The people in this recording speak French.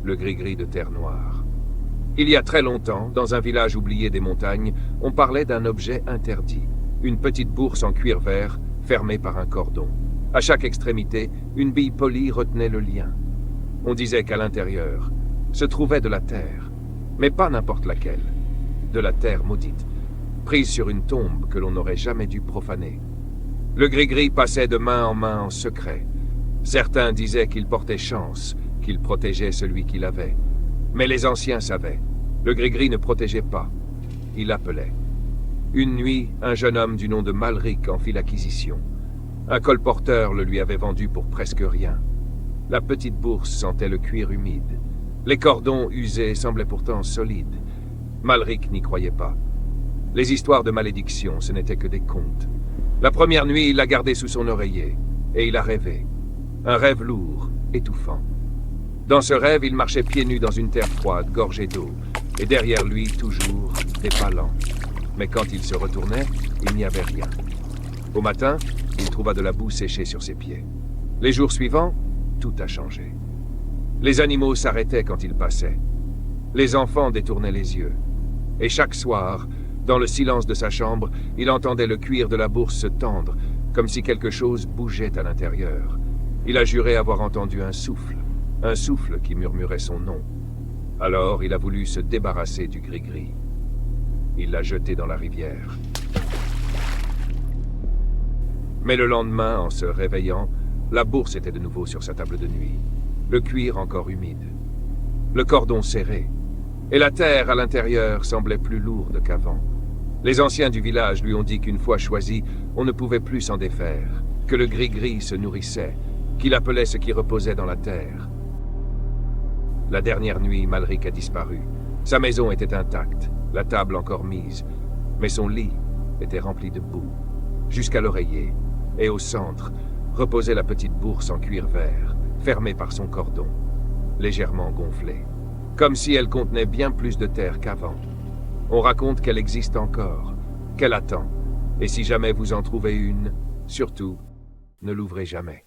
le gris-gris de terre noire. Il y a très longtemps, dans un village oublié des montagnes, on parlait d'un objet interdit, une petite bourse en cuir vert, fermée par un cordon. À chaque extrémité, une bille polie retenait le lien. On disait qu'à l'intérieur se trouvait de la terre, mais pas n'importe laquelle, de la terre maudite, prise sur une tombe que l'on n'aurait jamais dû profaner. Le gris-gris passait de main en secret. Certains disaient qu'il portait chance, qu'il protégeait celui qui l'avait. Mais les anciens savaient. Le gris-gris ne protégeait pas. Il appelait. Une nuit, un jeune homme du nom de Malric en fit l'acquisition. Un colporteur le lui avait vendu pour presque rien. La petite bourse sentait le cuir humide. Les cordons usés semblaient pourtant solides. Malric n'y croyait pas. Les histoires de malédiction, ce n'étaient que des contes. La première nuit, il l'a gardé sous son oreiller, et il a rêvé. Un rêve lourd, étouffant. Dans ce rêve, il marchait pieds nus dans une terre froide, gorgée d'eau, et derrière lui, toujours, des pas lents. Mais quand il se retournait, il n'y avait rien. Au matin, il trouva de la boue séchée sur ses pieds. Les jours suivants, tout a changé. Les animaux s'arrêtaient quand il passait. Les enfants détournaient les yeux. Et chaque soir, dans le silence de sa chambre, il entendait le cuir de la bourse se tendre, comme si quelque chose bougeait à l'intérieur. Il a juré avoir entendu un souffle qui murmurait son nom. Alors il a voulu se débarrasser du gris-gris. Il l'a jeté dans la rivière. Mais le lendemain, en se réveillant, la bourse était de nouveau sur sa table de nuit, le cuir encore humide, le cordon serré, et la terre à l'intérieur semblait plus lourde qu'avant. Les anciens du village lui ont dit qu'une fois choisi, on ne pouvait plus s'en défaire, que le gris-gris se nourrissait, qu'il appelait ce qui reposait dans la terre. La dernière nuit, Malric a disparu. Sa maison était intacte, la table encore mise, mais son lit était rempli de boue, jusqu'à l'oreiller, et au centre reposait la petite bourse en cuir vert, fermée par son cordon, légèrement gonflée, comme si elle contenait bien plus de terre qu'avant. On raconte qu'elle existe encore, qu'elle attend, et si jamais vous en trouvez une, surtout, ne l'ouvrez jamais.